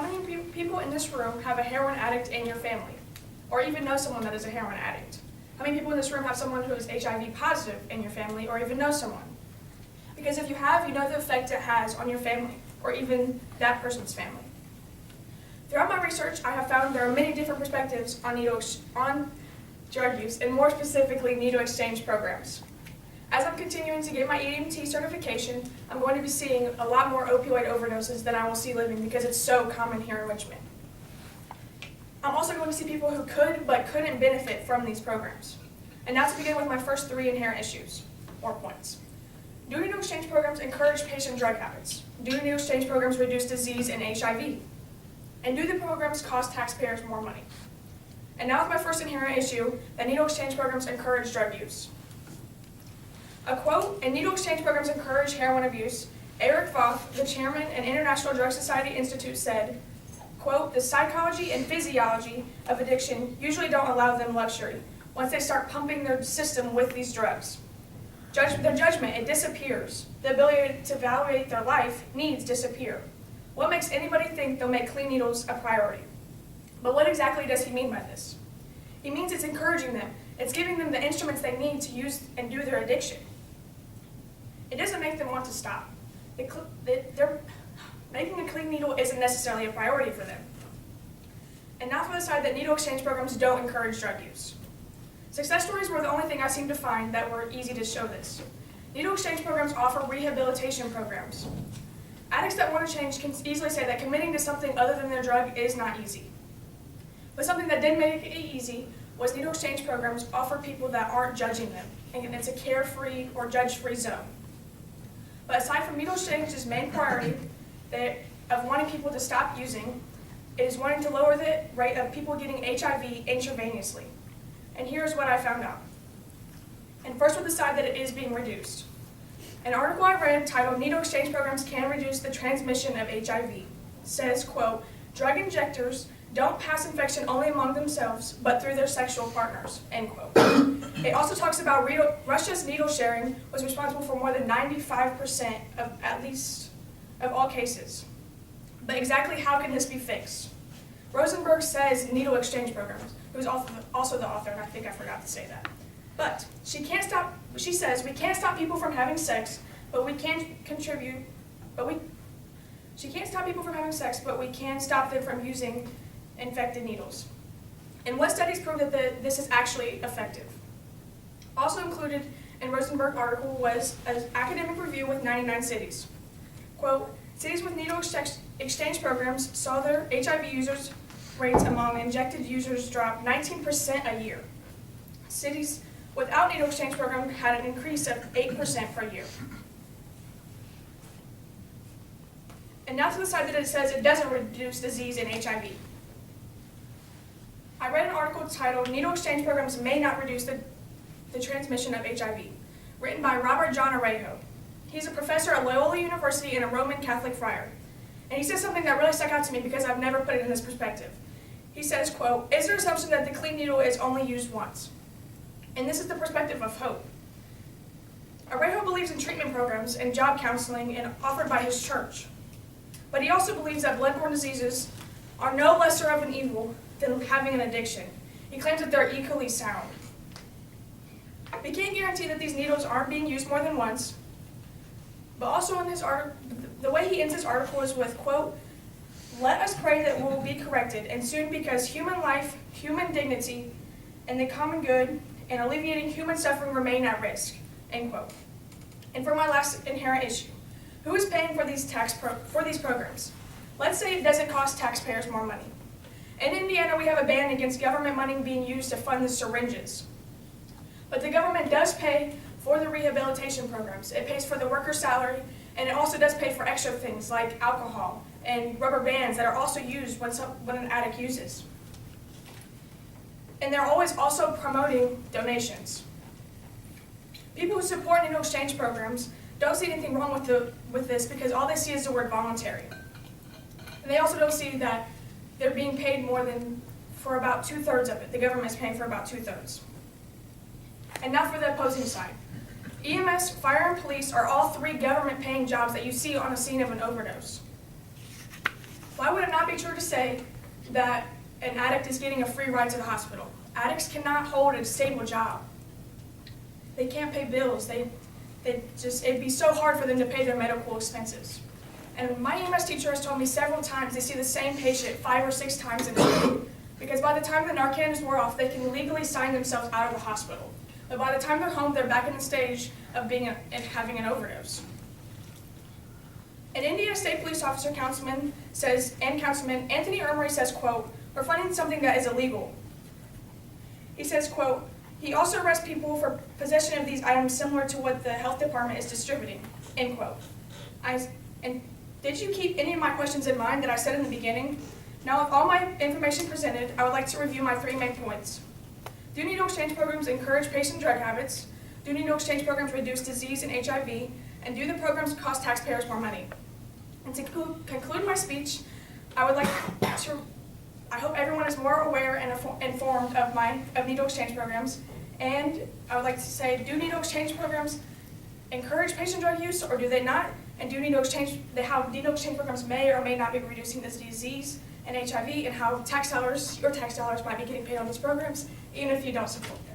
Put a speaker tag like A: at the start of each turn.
A: How many people in this room have a heroin addict in your family? Or even know someone that is a heroin addict? How many people in this room have someone who is HIV positive in your family or even know someone? Because if you have, you know the effect it has on your family or even that person's family. Throughout my research, I have found there are many different perspectives on drug use, and more specifically, needle exchange programs. As I'm continuing to get my EMT certification, I'm going to be seeing a lot more opioid overdoses than I will see living because it's so common here in Richmond. I'm also going to see people who could but couldn't benefit from these programs. And now to begin with my first 3 inherent issues, or points. Do needle exchange programs encourage patient drug habits? Do needle exchange programs reduce disease and HIV? And do the programs cost taxpayers more money? And now with my first inherent issue, that needle exchange programs encourage drug use. A quote, "And needle exchange programs encourage heroin abuse." Eric Voth, the chairman and International Drug Society Institute, said, quote, "The psychology and physiology of addiction usually don't allow them luxury once they start pumping their system with these drugs. Their judgment, it disappears. The ability to evaluate their life needs disappear. What makes anybody think they'll make clean needles a priority?" But what exactly does he mean by this? He means it's encouraging them. It's giving them the instruments they need to use and do their addiction. It doesn't make them want to stop. Making a clean needle isn't necessarily a priority for them. And now for the side that needle exchange programs don't encourage drug use. Success stories were the only thing I seemed to find that were easy to show this. Needle exchange programs offer rehabilitation programs. Addicts that want to change can easily say that committing to something other than their drug is not easy. But something that did make it easy was needle exchange programs offer people that aren't judging them, and it's a carefree or judge-free zone. But aside from needle exchange's main priority of wanting people to stop using, it is wanting to lower the rate of people getting HIV intravenously. And here's what I found out. And first with the side that it is being reduced. An article I read titled "Needle Exchange Programs Can Reduce the Transmission of HIV" says, quote, "Drug injectors don't pass infection only among themselves, but through their sexual partners," end quote. It also talks about Russia's needle sharing was responsible for more than 95% of all cases. But exactly how can this be fixed? Rosenberg says needle exchange programs, who's also the author, and I think I forgot to say that. But she says we can't stop people from having sex, but we can she can't stop people from having sex, but we can stop them from using infected needles. And what studies prove that this is actually effective? Also included in Rosenberg's article was an academic review with 99 cities. Quote, "Cities with needle exchange programs saw their HIV users rates among injected users drop 19% a year. Cities without needle exchange program had an increase of 8% per year." And now to the side that it says it doesn't reduce disease and HIV. I read an article titled "Needle Exchange Programs May Not Reduce the Transmission of HIV," written by Robert John Arejo. He's a professor at Loyola University and a Roman Catholic friar. And he says something that really stuck out to me because I've never put it in this perspective. He says, quote, "Is there assumption that the clean needle is only used once?" And this is the perspective of hope. Arejo believes in treatment programs and job counseling offered by his church. But he also believes that bloodborne diseases are no lesser of an evil than having an addiction. He claims that they're equally sound. We can't guarantee that these needles aren't being used more than once, but also in his article, the way he ends his article is with, quote, "Let us pray that we will be corrected, and soon, because human life, human dignity, and the common good, and alleviating human suffering remain at risk," end quote. And for my last inherent issue, who is paying for these programs? Let's say it doesn't cost taxpayers more money. In Indiana, we have a ban against government money being used to fund the syringes. But the government does pay for the rehabilitation programs. It pays for the worker's salary, and it also does pay for extra things like alcohol and rubber bands that are also used when an addict uses. And they're always also promoting donations. People who support needle exchange programs don't see anything wrong with this because all they see is the word voluntary. And they also don't see that they're being paid for about 2/3 of it. The government is paying for about 2/3. And now for the opposing side. EMS, fire, and police are all 3 government-paying jobs that you see on the scene of an overdose. Why would it not be be true to say that an addict is getting a free ride to the hospital. Addicts cannot hold a stable job. They can't pay bills. It'd be so hard for them to pay their medical expenses. And my EMS teacher has told me several times they see the same patient 5 or 6 times a day. Because by the time the Narcan is wore off, they can legally sign themselves out of the hospital. But by the time they're home, they're back in the stage of having an overdose. An Indiana State Police Officer Councilman Anthony Ermery says, quote, "We're finding something that is illegal." He says, quote, "He also arrests people for possession of these items similar to what the health department is distributing," end quote. And did you keep any of my questions in mind that I said in the beginning? Now, with all my information presented, I would like to review my 3 main points. Do needle exchange programs encourage patient drug habits? Do needle exchange programs reduce disease and HIV? And do the programs cost taxpayers more money? And to conclude my speech, I hope everyone is more aware and informed of needle exchange programs. And I would like to say, do needle exchange programs encourage patient drug use, or do they not? And do needle exchange programs may or may not be reducing this disease and HIV, and how your tax dollars might be getting paid on these programs, even if you don't support them.